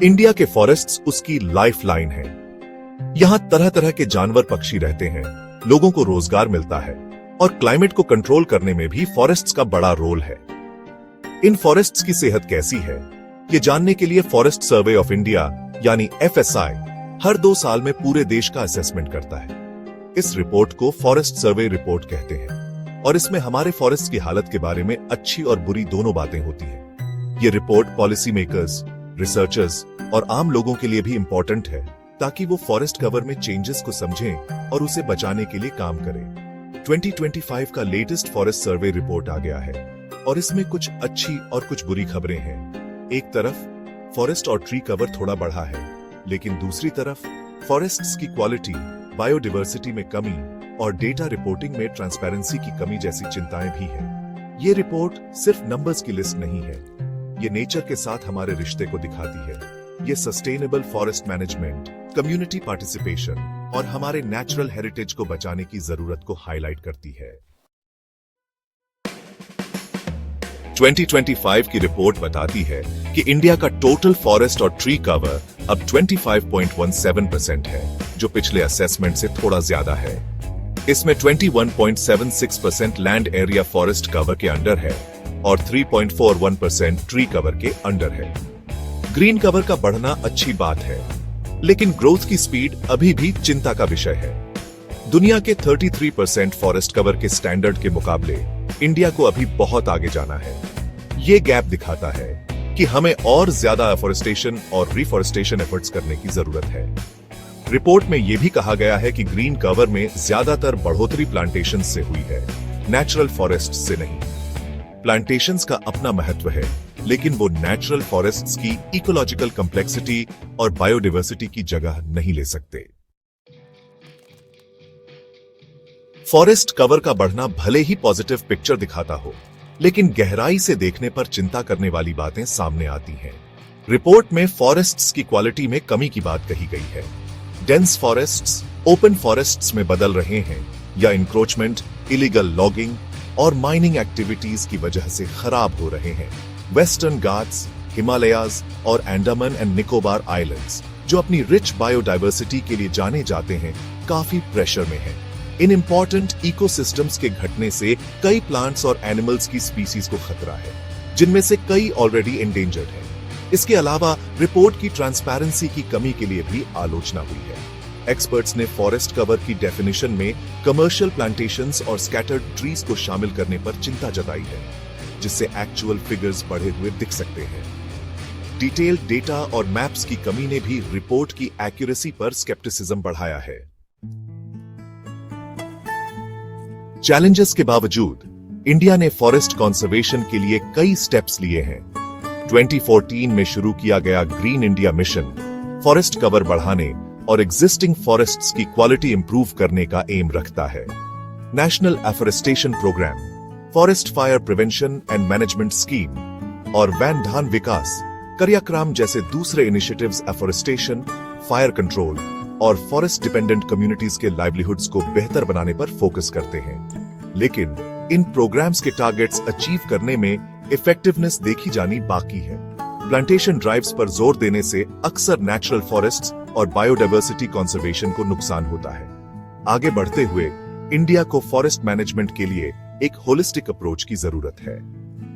India के forests उसकी lifeline है। यहाँ तरह तरह के जानवर पक्षी रहते हैं, लोगों को रोजगार मिलता है और क्लाइमेट को कंट्रोल करने में भी फॉरेस्ट्स का बड़ा रोल है। इन फॉरेस्ट्स की सेहत कैसी है, ये जानने के लिए फॉरेस्ट सर्वे ऑफ इंडिया यानी FSI हर 2 साल में पूरे देश का असेसमेंट करता है। इस रिपोर्ट को फॉरेस्ट सर्वे रिपोर्ट कहते हैं और इसमें हमारे फॉरेस्ट की हालत के बारे में अच्छी और बुरी दोनों बातें होती हैं। ये रिपोर्ट पॉलिसी मेकर्स, रिसर्चर्स और आम लोगों के लिए भी इंपॉर्टेंट है ताकि वो फॉरेस्ट कवर में चेंजेस को समझें और उसे बचाने के लिए काम करें। 2025 का लेटेस्ट फॉरेस्ट सर्वे रिपोर्ट आ गया है और इसमें कुछ अच्छी और कुछ बुरी खबरें हैं। एक तरफ फॉरेस्ट और ट्री कवर थोड़ा बढ़ा है, लेकिन दूसरी तरफ फॉरेस्ट्स की क्वालिटी, बायोडायवर्सिटी में कमी और डेटा रिपोर्टिंग में ट्रांसपेरेंसी की कमी जैसी चिंताएं भी हैं। ये रिपोर्ट सिर्फ नंबर्स की लिस्ट नहीं है, ये नेचर के साथ हमारे रिश्ते को दिखाती है। ये sustainable forest management, community participation और हमारे नेचुरल हेरिटेज को बचाने की जरूरत को हाईलाइट करती है। 2025 की रिपोर्ट बताती है कि इंडिया का टोटल फॉरेस्ट और ट्री कवर अब 25.17% है, जो पिछले असेसमेंट से थोड़ा ज्यादा है। इसमें 21.76% लैंड एरिया फॉरेस्ट कवर के अंडर है और 3.41% ट्री कवर के अंडर है। ग्रीन कवर का बढ़ना अच्छी बात है, लेकिन ग्रोथ की स्पीड अभी भी चिंता का विषय है। दुनिया के 33% फॉरेस्ट कवर के स्टैंडर्ड के मुकाबले इंडिया को अभी बहुत आगे जाना है। ये गैप दिखाता है कि हमें और ज्यादा एफोरेस्टेशन और रिफॉरेस्टेशन एफर्ट्स करने की जरूरत है। रिपोर्ट में यह भी कहा गया है कि ग्रीन कवर में ज्यादातर बढ़ोतरी प्लांटेशन से हुई है, नेचुरल फॉरेस्ट से नहीं। प्लांटेशंस का अपना महत्व है, लेकिन वो नेचुरल फॉरेस्ट्स की इकोलॉजिकल कॉम्प्लेक्सिटी और बायोडायवर्सिटी की जगह नहीं ले सकते। फॉरेस्ट कवर का बढ़ना भले ही पॉजिटिव पिक्चर दिखाता हो, लेकिन गहराई से देखने पर चिंता करने वाली बातें सामने आती हैं। रिपोर्ट में फॉरेस्ट्स की क्वालिटी में कमी की बात कही गई है। डेंस फॉरेस्ट्स ओपन फॉरेस्ट्स में बदल रहे हैं या इंक्रोचमेंट, इलीगल लॉगिंग और माइनिंग एक्टिविटीज की वजह से खराब हो रहे हैं। वेस्टर्न घाट्स, हिमालयाज और अंडमान एंड निकोबार आइलैंड्स, जो अपनी रिच बायोडायवर्सिटी के लिए जाने जाते हैं, काफी प्रेशर में हैं। इन इंपॉर्टेंट इकोसिस्टम्स के घटने से कई प्लांट्स और एनिमल्स की स्पीसीज को खतरा है, जिनमें से कई ऑलरेडी एंडेंजर्ड हैं। इसके अलावा रिपोर्ट की ट्रांसपेरेंसी की कमी के लिए भी आलोचना हुई है। एक्सपर्ट्स ने फॉरेस्ट कवर की डेफिनेशन में कमर्शियल प्लांटेशंस और स्कैटर्ड ट्रीज को शामिल करने पर चिंता जताई है, जिससे एक्चुअल फिगर्स बढ़े हुए दिख सकते हैं। डिटेल्ड डेटा और मैप्स की कमी ने भी रिपोर्ट की एक्यूरेसी पर स्केप्टिसिज्म बढ़ाया है। चैलेंजेस के बावजूद इंडिया ने फॉरेस्ट कंजर्वेशन के लिए कई स्टेप्स लिए हैं। 2014 में शुरू किया गया green India mission forest cover बढ़ाने और एग्जिस्टिंग फॉरेस्ट्स की क्वालिटी इंप्रूव करने का एम रखता है। National afforestation programme, forest fire prevention and management scheme और वैन धान विकास कार्यक्रम जैसे दूसरे इनिशिएटिव्स एफोरेस्टेशन, फायर कंट्रोल और फॉरेस्ट डिपेंडेंट कम्युनिटीज के लाइवलीहुड्स को बेहतर बनाने पर फोकस करते हैं। लेकिन इन प्रोग्राम्स के टारगेट्स अचीव करने में इफेक्टिवनेस देखी जानी बाकी है। प्लांटेशन ड्राइव्स पर जोर देने से अक्सर नेचुरल फॉरेस्ट्स और बायोडायवर्सिटी कंजर्वेशन को नुकसान होता है। आगे बढ़ते हुए इंडिया को फॉरेस्ट मैनेजमेंट के लिए एक होलिस्टिक अप्रोच की जरूरत है।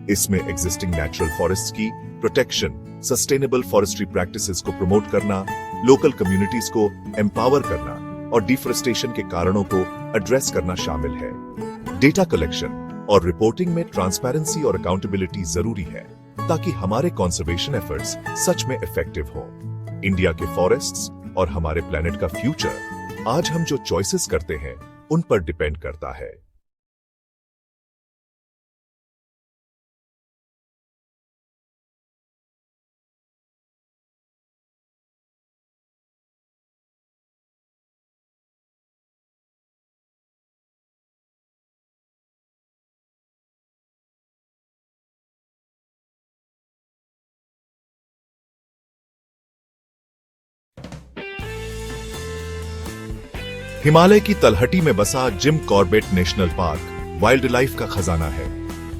इसमें एग्जिस्टिंग नेचुरल फॉरेस्ट्स की प्रोटेक्शन, सस्टेनेबल फॉरेस्ट्री प्रैक्टिसेस को प्रमोट करना, लोकल कम्युनिटीज को एम्पावर करना और डिफोरेस्टेशन के कारणों को एड्रेस करना शामिल है। डेटा कलेक्शन और रिपोर्टिंग में ट्रांसपेरेंसी और अकाउंटेबिलिटी जरूरी है, ताकि हमारे कंजर्वेशन एफर्ट्स सच में इफेक्टिव हो। इंडिया के फॉरेस्ट्स और हमारे प्लेनेट का फ्यूचर आज हम जो चॉइसेस करते हैं उन पर डिपेंड करता है। हिमालय की तलहटी में बसा Jim Corbett national park wild life का खजाना है।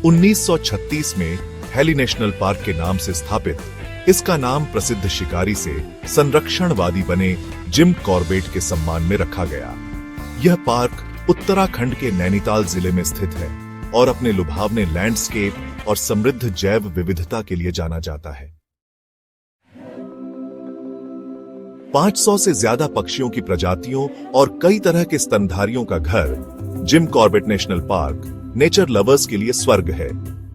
1936 में हेली नेशनल पार्क के नाम से स्थापित इसका नाम प्रसिद्ध शिकारी से संरक्षणवादी बने जिम कॉर्बेट के सम्मान में रखा गया। यह पार्क उत्तराखंड के नैनीताल जिले में स्थित है और अपने लुभावने लैंडस्केप और समृद्ध जैव विविधता के लिए जाना जाता है। 500 से ज्यादा पक्षियों की प्रजातियों और कई तरह के स्तनधारियों का घर Jim Corbett national park nature lovers के लिए स्वर्ग है।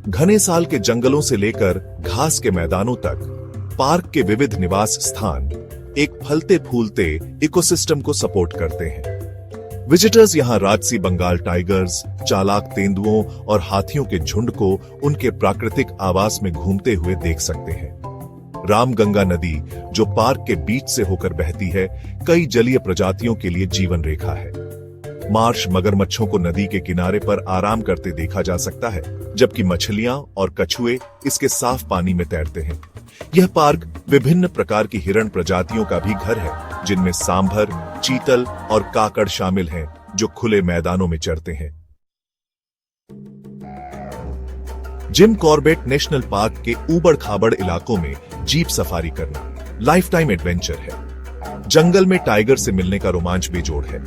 घने साल के जंगलों से लेकर घास के मैदानों तक पार्क के विविध निवास स्थान एक फलते फूलते इकोसिस्टम को सपोर्ट करते हैं। विजिटर्स यहां राजसी बंगाल टाइगर्स, चालाक तेंदुओं और हाथियों के झुंड को उनके प्राकृतिक आवास में घूमते हुए देख सकते हैं। रामगंगा नदी, जो पार्क के बीच से होकर बहती है, कई जलीय प्रजातियों के लिए जीवन रेखा है। मार्श मगरमच्छों को नदी के किनारे पर आराम करते देखा जा सकता है, जबकि मछलियां और कछुए इसके साफ पानी में तैरते हैं। यह पार्क विभिन्न प्रकार की हिरण प्रजातियों का भी घर है, जिनमें सांभर, चीतल और काकड़ शामिल हैं, जो खुले मैदानों में चरते हैं। जिम कॉर्बेट नेशनल पार्क के ऊबड़ खाबड़ इलाकों में जीप सफारी करना लाइफ टाइम एडवेंचर है। जंगल में टाइगर से मिलने का रोमांच बेजोड़ है।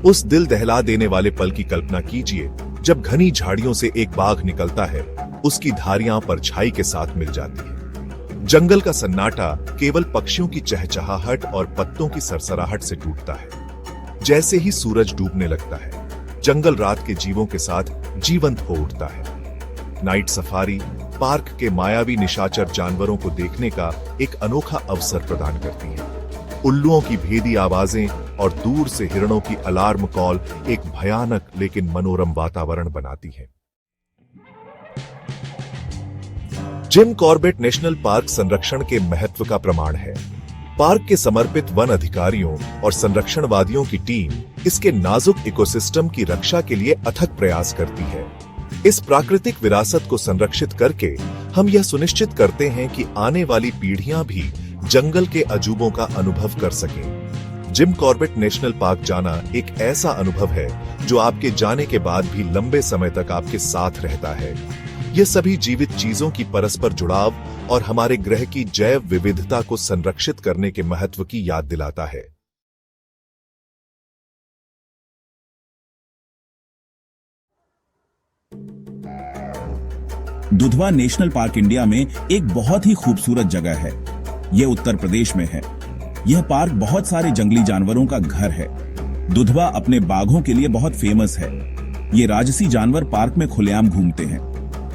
उस दिल दहला देने वाले पल की कल्पना कीजिए जब घनी झाड़ियों से एक बाघ निकलता है, उसकी धारियां परछाई के साथ मिल जाती है। जंगल का सन्नाटा केवल पक्षियों की चहचहाहट और पत्तों की सरसराहट से टूटता है। जैसे ही सूरज डूबने लगता है, जंगल रात के जीवों के साथ जीवंत हो उठता है। नाइट सफारी पार्क के मायावी निशाचर जानवरों को देखने का एक अनोखा अवसर प्रदान करती है। उल्लुओं की भेदी आवाजें और दूर से हिरणों की अलार्म कॉल एक भयानक लेकिन मनोरम वातावरण बनाती है। जिम कॉर्बेट नेशनल पार्क संरक्षण के महत्व का प्रमाण है। पार्क के समर्पित वन अधिकारियों और संरक्षणवादियों की टीम इसके नाजुक इकोसिस्टम की रक्षा के लिए अथक प्रयास करती है। इस प्राकृतिक विरासत को संरक्षित करके हम यह सुनिश्चित करते हैं कि आने वाली पीढ़ियां भी जंगल के अजूबों का अनुभव कर सकें। जिम कॉर्बेट नेशनल पार्क जाना एक ऐसा अनुभव है जो आपके जाने के बाद भी लंबे समय तक आपके साथ रहता है। यह सभी जीवित चीजों की परस्पर जुड़ाव और हमारे ग्रह की जैव विविधता को संरक्षित करने के महत्व की याद दिलाता है। दुधवा नेशनल पार्क इंडिया में एक बहुत ही खूबसूरत जगह है। यह उत्तर प्रदेश में है। यह पार्क बहुत सारे जंगली जानवरों का घर है। दुधवा अपने बाघों के लिए बहुत फेमस है। ये राजसी जानवर पार्क में खुलेआम घूमते हैं।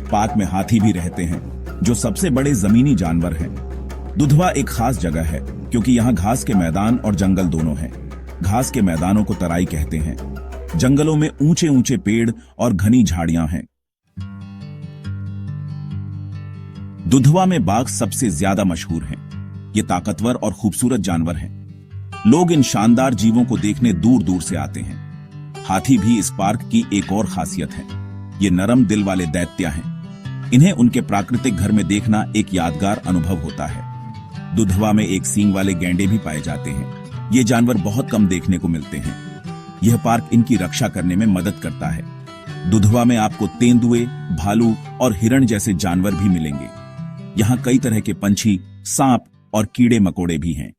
पार्क में हाथी भी रहते हैं, जो सबसे बड़े जमीनी जानवर हैं। दुधवा एक खास जगह है क्योंकि यहाँ घास के मैदान और जंगल दोनों हैं। घास के मैदानों को तराई कहते हैं। जंगलों में ऊंचे ऊंचे पेड़ और घनी झाड़ियां हैं। दुधवा में बाघ सबसे ज्यादा मशहूर हैं। ये ताकतवर और खूबसूरत जानवर हैं। लोग इन शानदार जीवों को देखने दूर दूर से आते हैं। हाथी भी इस पार्क की एक और खासियत है। ये नरम दिल वाले दैत्य हैं। इन्हें उनके प्राकृतिक घर में देखना एक यादगार अनुभव होता है। दुधवा में एक सींग वाले गैंडे भी पाए जाते हैं। ये जानवर बहुत कम देखने को मिलते हैं। यह पार्क इनकी रक्षा करने में मदद करता है। दुधवा में आपको तेंदुए, भालू और हिरण जैसे जानवर भी मिलेंगे। यहाँ कई तरह के पंछी, सांप और कीड़े मकोड़े भी हैं।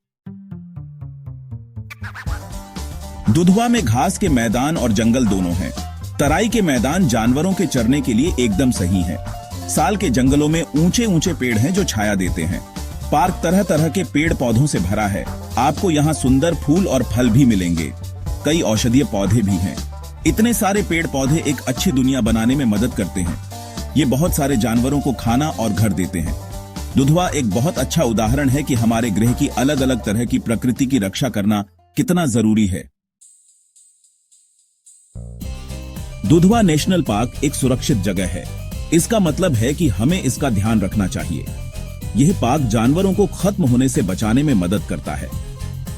दुधवा में घास के मैदान और जंगल दोनों हैं। तराई के मैदान जानवरों के चरने के लिए एकदम सही है। साल के जंगलों में ऊंचे ऊंचे पेड़ हैं जो छाया देते हैं। पार्क तरह तरह के पेड़ पौधों से भरा है। आपको यहाँ सुंदर फूल और फल भी मिलेंगे। कई औषधीय पौधे भी हैं। इतने सारे पेड़ पौधे एक अच्छी दुनिया बनाने में मदद करते हैं। ये बहुत सारे जानवरों को खाना और घर देते हैं। दुधवा एक बहुत अच्छा उदाहरण है कि हमारे ग्रह की अलग अलग तरह की प्रकृति की रक्षा करना कितना जरूरी है। दुधवा नेशनल पार्क एक सुरक्षित जगह है। इसका मतलब है कि हमें इसका ध्यान रखना चाहिए। यह पार्क जानवरों को खत्म होने से बचाने में मदद करता है।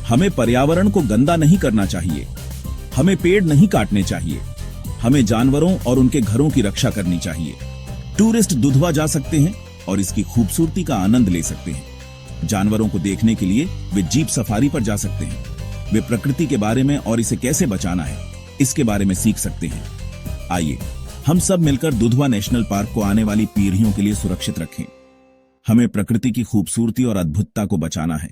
हमें पर्यावरण को गंदा नहीं करना चाहिए। हमें पेड़ नहीं काटने चाहिए। हमें जानवरों और उनके घरों की रक्षा करनी चाहिए। टूरिस्ट दुधवा जा सकते हैं और इसकी खूबसूरती का आनंद ले सकते हैं। जानवरों को देखने के लिए वे जीप सफारी पर जा सकते हैं। वे प्रकृति के बारे में और इसे कैसे बचाना है, इसके बारे में सीख सकते हैं। आइए हम सब मिलकर दुधवा नेशनल पार्क को आने वाली पीढ़ियों के लिए सुरक्षित रखें। हमें प्रकृति की खूबसूरती और अद्भुतता को बचाना है।